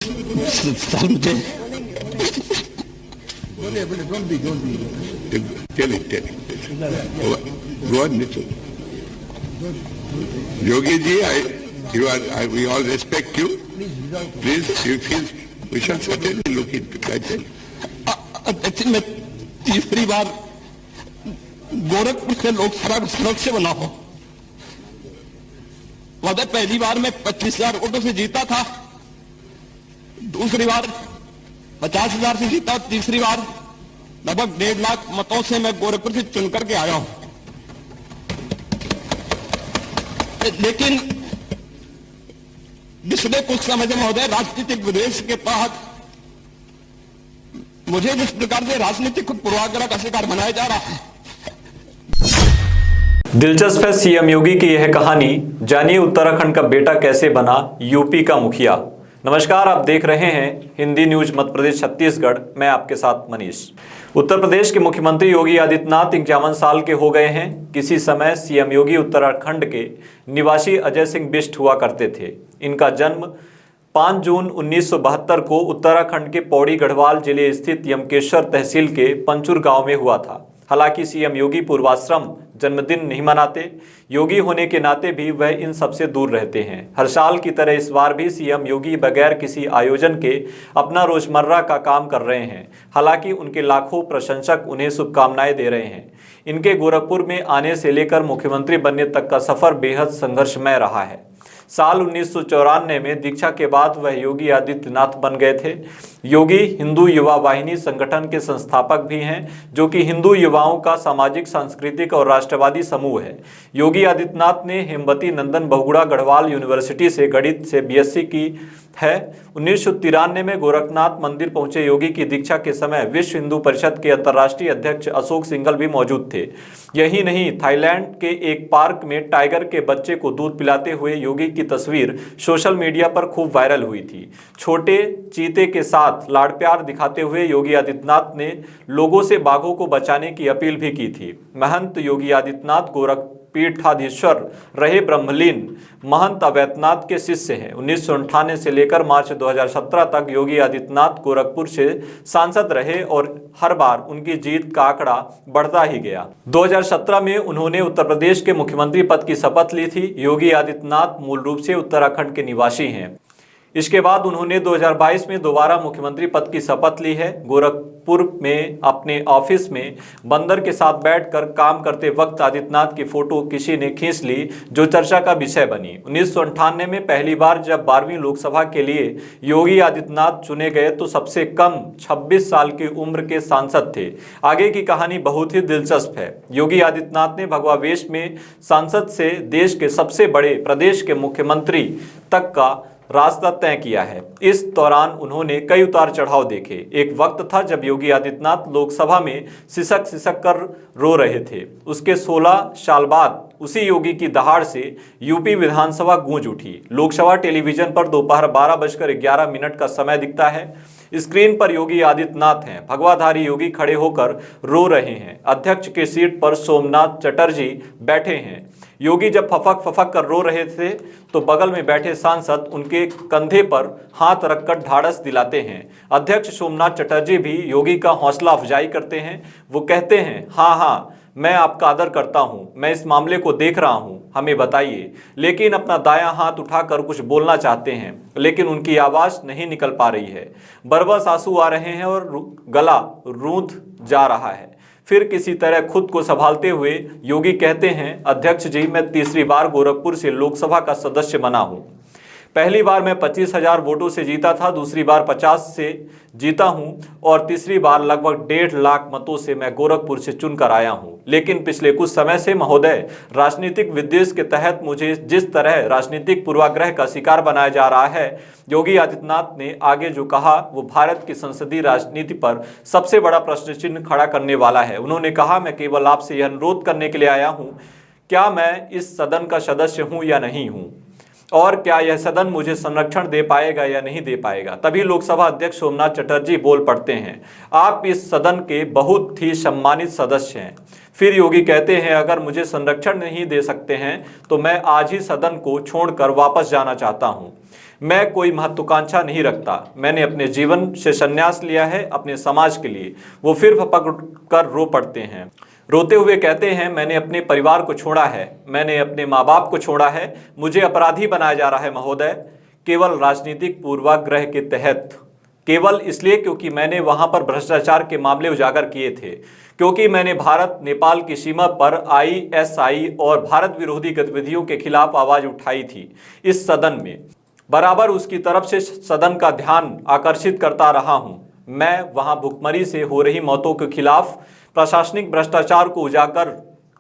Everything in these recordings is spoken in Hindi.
सर मुझे Tell it. Go on, Mr. Yogi ji, we all respect you. Please, we shall certainly look into that. अध्यक्ष मैं तीसरी बार गोरखपुर से लोकसभा का सदस्य बना हूं। वादा पहली बार मैं 25,000 वोटों से जीता था, दूसरी बार 50,000 से जीता, तीसरी बार लगभग 1.5 लाख मतों से मैं गोरखपुर से चुनकर के आया हूं। लेकिन पिछले कुछ समय से महोदय राजनीतिक विद्वेष के तहत मुझे जिस प्रकार से राजनीतिक पूर्वाग्रह का शिकार बनाया जा रहा है। दिलचस्प है सीएम योगी की यह कहानी। जानिए उत्तराखंड का बेटा कैसे बना यूपी का मुखिया। नमस्कार, आप देख रहे हैं हिंदी न्यूज मध्य प्रदेश छत्तीसगढ़। मैं आपके साथ मनीष। उत्तर प्रदेश के मुख्यमंत्री योगी आदित्यनाथ 51 साल के हो गए हैं। किसी समय सीएम योगी उत्तराखंड के निवासी अजय सिंह बिष्ट हुआ करते थे। इनका जन्म 5 जून 1972 को उत्तराखंड के पौड़ी गढ़वाल जिले स्थित यमकेश्वर तहसील के पंचुर गांव में हुआ था। हालांकि सीएम योगी पूर्वाश्रम जन्मदिन नहीं मनाते। योगी होने के नाते भी वह इन सबसे दूर रहते हैं। हर साल की तरह इस बार भी सीएम योगी बगैर किसी आयोजन के अपना रोजमर्रा का काम कर रहे हैं। हालांकि उनके लाखों प्रशंसक उन्हें शुभकामनाएं दे रहे हैं। इनके गोरखपुर में आने से लेकर मुख्यमंत्री बनने तक का सफर बेहद संघर्षमय रहा है। साल 1994 में दीक्षा के बाद वह योगी आदित्यनाथ बन गए थे। योगी हिंदू युवा वाहिनी संगठन के संस्थापक भी हैं, जो कि हिंदू युवाओं का सामाजिक, सांस्कृतिक और राष्ट्रवादी समूह है। योगी आदित्यनाथ ने हेमवती नंदन बहुगुणा गढ़वाल यूनिवर्सिटी से गणित से बीएससी की है। 1993 में गोरखनाथ मंदिर पहुंचे योगी की दीक्षा के समय विश्व हिंदू परिषद के अंतर्राष्ट्रीय अध्यक्ष अशोक सिंघल भी मौजूद थे। यही नहीं, थाईलैंड के एक पार्क में टाइगर के बच्चे को दूध पिलाते हुए योगी की तस्वीर सोशल मीडिया पर खूब वायरल हुई थी। छोटे चीते के साथ लाड़ प्यार दिखाते हुए योगी आदित्यनाथ ने लोगों से बाघों को बचाने की अपील भी की थी। महंत योगी आदित्यनाथ गोरखपीठाधीश्वर रहे ब्रह्मलीन महंत अवैधनाथ के शिष्य हैं। 1998 से लेकर मार्च 2017 तक योगी आदित्यनाथ गोरखपुर से सांसद रहे और हर बार उनकी जीत का आंकड़ा बढ़ता ही गया। 2017 में उन्होंने उत्तर प्रदेश के मुख्यमंत्री पद की शपथ ली थी। योगी आदित्यनाथ मूल रूप से उत्तराखंड के निवासी हैं। इसके बाद उन्होंने 2022 में दोबारा मुख्यमंत्री पद की शपथ ली है। गोरखपुर में अपने ऑफिस में बंदर के साथ बैठकर काम करते वक्त आदित्यनाथ की फोटो किसी ने खींच ली, जो चर्चा का विषय बनी। 1998 में पहली बार जब 12वीं लोकसभा के लिए योगी आदित्यनाथ चुने गए तो सबसे कम 26 साल की उम्र के सांसद थे। आगे की कहानी बहुत ही दिलचस्प है। योगी आदित्यनाथ ने भगवा वेश में सांसद से देश के सबसे बड़े प्रदेश के मुख्यमंत्री तक का रास्ता तय किया है। इस दौरान उन्होंने कई उतार चढ़ाव देखे। एक वक्त था जब योगी आदित्यनाथ लोकसभा में सिसक कर रो रहे थे। उसके 16 साल बाद उसी योगी की दहाड़ से यूपी विधानसभा गूंज उठी। लोकसभा टेलीविजन पर दोपहर 12:11 का समय दिखता है। स्क्रीन पर योगी आदित्यनाथ हैं। भगवाधारी योगी खड़े होकर रो रहे हैं। अध्यक्ष के सीट पर सोमनाथ चटर्जी बैठे हैं। योगी जब फफक कर रो रहे थे तो बगल में बैठे सांसद उनके कंधे पर हाथ रखकर ढाढ़स दिलाते हैं। अध्यक्ष सोमनाथ चटर्जी भी योगी का हौसला अफजाई करते हैं। वो कहते हैं, हाँ, मैं आपका आदर करता हूं, मैं इस मामले को देख रहा हूं, हमें बताइए। लेकिन अपना दायां हाथ उठाकर कुछ बोलना चाहते हैं, लेकिन उनकी आवाज नहीं निकल पा रही है। बरबस आंसू आ रहे हैं और गला रूंध जा रहा है। फिर किसी तरह खुद को संभालते हुए योगी कहते हैं, अध्यक्ष जी, मैं तीसरी बार गोरखपुर से लोकसभा का सदस्य बना हूं। पहली बार मैं 25,000 वोटों से जीता था, दूसरी बार 50 से जीता हूं और तीसरी बार लगभग 1.5 लाख मतों से मैं गोरखपुर से चुनकर आया हूं। लेकिन पिछले कुछ समय से महोदय राजनीतिक विद्वेष के तहत मुझे जिस तरह राजनीतिक पूर्वाग्रह का शिकार बनाया जा रहा है, योगी आदित्यनाथ ने आगे जो कहा वो भारत की संसदीय राजनीति पर सबसे बड़ा प्रश्न चिन्ह खड़ा करने वाला है। उन्होंने कहा, मैं केवल आपसे यह अनुरोध करने के लिए आया हूं, क्या मैं इस सदन का सदस्य हूं या नहीं हूं, और क्या यह सदन मुझे संरक्षण दे पाएगा या नहीं दे पाएगा। तभी लोकसभा अध्यक्ष सोमनाथ चटर्जी बोल पड़ते हैं, आप इस सदन के बहुत ही सम्मानित सदस्य हैं। फिर योगी कहते हैं, अगर मुझे संरक्षण नहीं दे सकते हैं तो मैं आज ही सदन को छोड़कर वापस जाना चाहता हूं। मैं कोई महत्वाकांक्षा नहीं रखता। मैंने अपने जीवन से संन्यास लिया है अपने समाज के लिए। वो फिर पकड़ कर रो पड़ते हैं, रोते हुए कहते हैं, मैंने अपने परिवार को छोड़ा है, मैंने अपने माँ बाप को छोड़ा है, मुझे अपराधी बनाया जा रहा है महोदय, केवल राजनीतिक पूर्वाग्रह के तहत, केवल इसलिए क्योंकि मैंने वहां पर भ्रष्टाचार के मामले उजागर किए थे, क्योंकि मैंने भारत नेपाल की सीमा पर ISI और भारत विरोधी गतिविधियों के खिलाफ आवाज उठाई थी। इस सदन में बराबर उसकी तरफ से सदन का ध्यान आकर्षित करता रहा हूं। मैं वहां भुखमरी से हो रही मौतों के खिलाफ प्रशासनिक भ्रष्टाचार को उजागर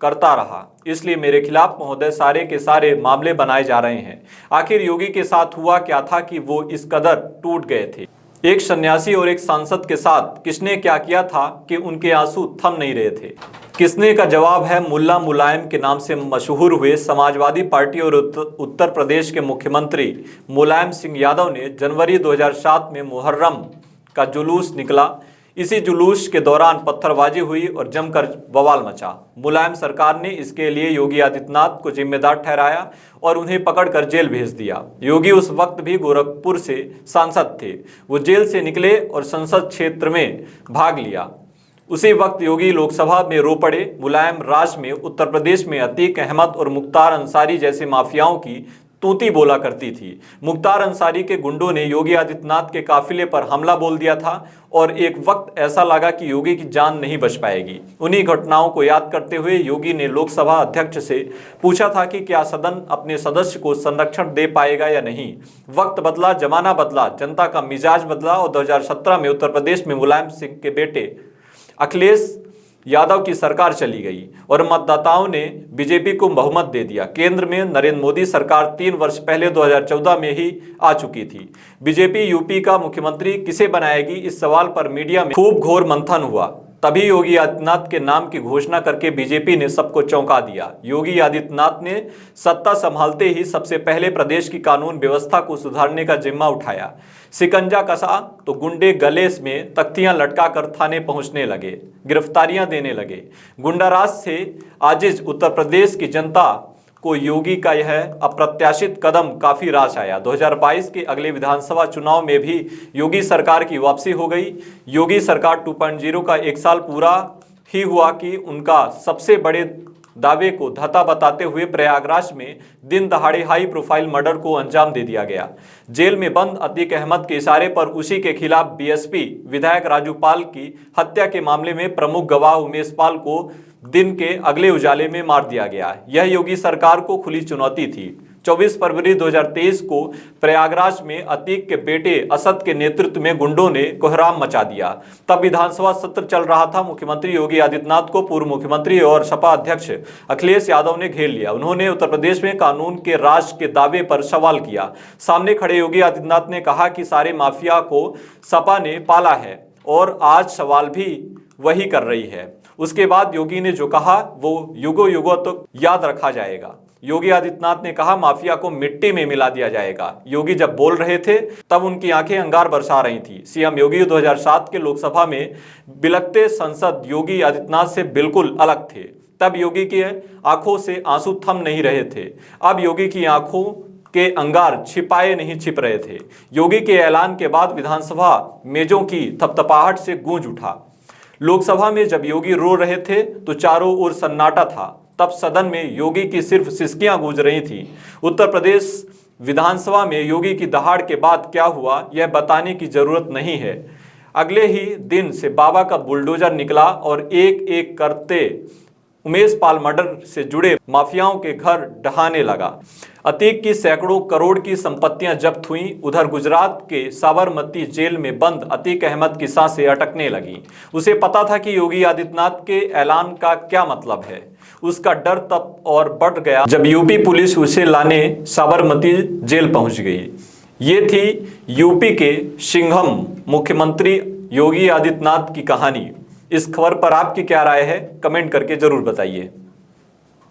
करता रहा, इसलिए मेरे खिलाफ महोदय सारे के सारे मामले बनाए जा रहे हैं। आखिर योगी के साथ हुआ क्या था कि वो इस कदर टूट गए थे? एक सन्यासी और एक सांसद के साथ किसने क्या किया था कि उनके आंसू थम नहीं रहे थे? किसने का जवाब है मुल्ला मुलायम के नाम से मशहूर हुए समाजवादी पार्टी और उत्तर प्रदेश के मुख्यमंत्री मुलायम सिंह यादव ने जनवरी 2007 में मुहर्रम का जुलूस निकला। इसी जुलूस के दौरान पत्थरबाजी हुई और जमकर बवाल मचा। मुलायम सरकार ने इसके लिए योगी आदित्यनाथ को जिम्मेदार ठहराया और उन्हें पकड़कर जेल भेज दिया। योगी उस वक्त भी गोरखपुर से सांसद थे। वो जेल से निकले और संसद क्षेत्र में भाग लिया। उसी वक्त योगी लोकसभा में रो पड़े। मुलायम राज में उत्तर प्रदेश में अतीक अहमद और मुख्तार अंसारी जैसे माफियाओं की तूती बोला करती थी। मुख्तार अंसारी के गुंडों ने योगी आदित्यनाथ के काफिले पर हमला बोल दिया था और एक वक्त ऐसा लगा कि योगी की जान नहीं बच पाएगी। उन्हीं घटनाओं को याद करते हुए योगी ने लोकसभा अध्यक्ष से पूछा था कि क्या सदन अपने सदस्य को संरक्षण दे पाएगा या नहीं। वक्त बदला, जमाना बदला, जनता का मिजाज बदला और 2017 में उत्तर प्रदेश में मुलायम सिंह के बेटे अखिलेश यादव की सरकार चली गई और मतदाताओं ने बीजेपी को बहुमत दे दिया। केंद्र में नरेंद्र मोदी सरकार 3 वर्ष पहले 2014 में ही आ चुकी थी। बीजेपी यूपी का मुख्यमंत्री किसे बनाएगी, इस सवाल पर मीडिया में खूब घोर मंथन हुआ। तभी योगी आदित्यनाथ के नाम की घोषणा करके बीजेपी ने सबको चौंका दिया। योगी आदित्यनाथ ने सत्ता संभालते ही सबसे पहले प्रदेश की कानून व्यवस्था को सुधारने का जिम्मा उठाया। शिकंजा कसा तो गुंडे गले में तख्तियां लटकाकर थाने पहुंचने लगे, गिरफ्तारियां देने लगे। गुंडाराज से आजिज उत्तर प्रदेश की जनता को योगी का यह अप्रत्याशित कदम काफी रास आया। 2022 के अगले विधानसभा चुनाव में भी योगी सरकार की वापसी हो गई। योगी सरकार 2.0 का 1 साल पूरा ही हुआ कि उनका सबसे बड़े दावे को धता बताते हुए प्रयागराज में दिन दहाड़े हाई प्रोफाइल मर्डर को अंजाम दे दिया गया। जेल में बंद अतीक अहमद के इशारे पर उसी के खिलाफ बीएसपी विधायक राजू पाल की हत्या के मामले में प्रमुख गवाह उमेश पाल को दिन के अगले उजाले में मार दिया गया। यह योगी सरकार को खुली चुनौती थी। 24 फरवरी 2023 को प्रयागराज में अतीक के बेटे असद के नेतृत्व में गुंडों ने कोहराम मचा दिया। तब विधानसभा सत्र चल रहा था। मुख्यमंत्री योगी आदित्यनाथ को पूर्व मुख्यमंत्री और सपा अध्यक्ष अखिलेश यादव ने घेर लिया। उन्होंने उत्तर प्रदेश में कानून के राज के दावे पर सवाल किया। सामने खड़े योगी आदित्यनाथ ने कहा कि सारे माफिया को सपा ने पाला है और आज सवाल भी वही कर रही है। उसके बाद योगी ने जो कहा वो युगों युगों तक याद रखा जाएगा। योगी आदित्यनाथ ने कहा माफिया को मिट्टी में मिला दिया जाएगा। योगी जब बोल रहे थे तब उनकी आंखें अंगार बरसा रही थी। सीएम योगी 2007 के लोकसभा में बिलखते सांसद योगी आदित्यनाथ से बिल्कुल अलग थे। तब योगी की आंखों से आंसू थम नहीं रहे थे। अब योगी की आंखों के अंगार छिपाए नहीं छिप रहे थे। योगी के ऐलान के बाद विधानसभा मेजों की थपथपाहट से गूंज उठा। लोकसभा में जब योगी रो रहे थे तो चारों ओर सन्नाटा था। तब सदन में योगी की सिर्फ सिसकियां गूंज रही थी। उत्तर प्रदेश विधानसभा में योगी की दहाड़ के बाद क्या हुआ यह बताने की जरूरत नहीं है। अगले ही दिन से बाबा का बुलडोजर निकला और एक एक करते उमेश पाल मर्डर से जुड़े माफियाओं के घर ढहाने लगा। अतीक की सैकड़ों करोड़ की संपत्तियां जब्त हुई। उधर गुजरात के साबरमती जेल में बंद अतीक अहमद की सांसें अटकने लगी। उसे पता था कि योगी आदित्यनाथ के ऐलान का क्या मतलब है। उसका डर तब और बढ़ गया जब यूपी पुलिस उसे लाने साबरमती जेल पहुंच गई। ये थी यूपी के सिंघम मुख्यमंत्री योगी आदित्यनाथ की कहानी। इस खबर पर आपकी क्या राय है, कमेंट करके जरूर बताइए।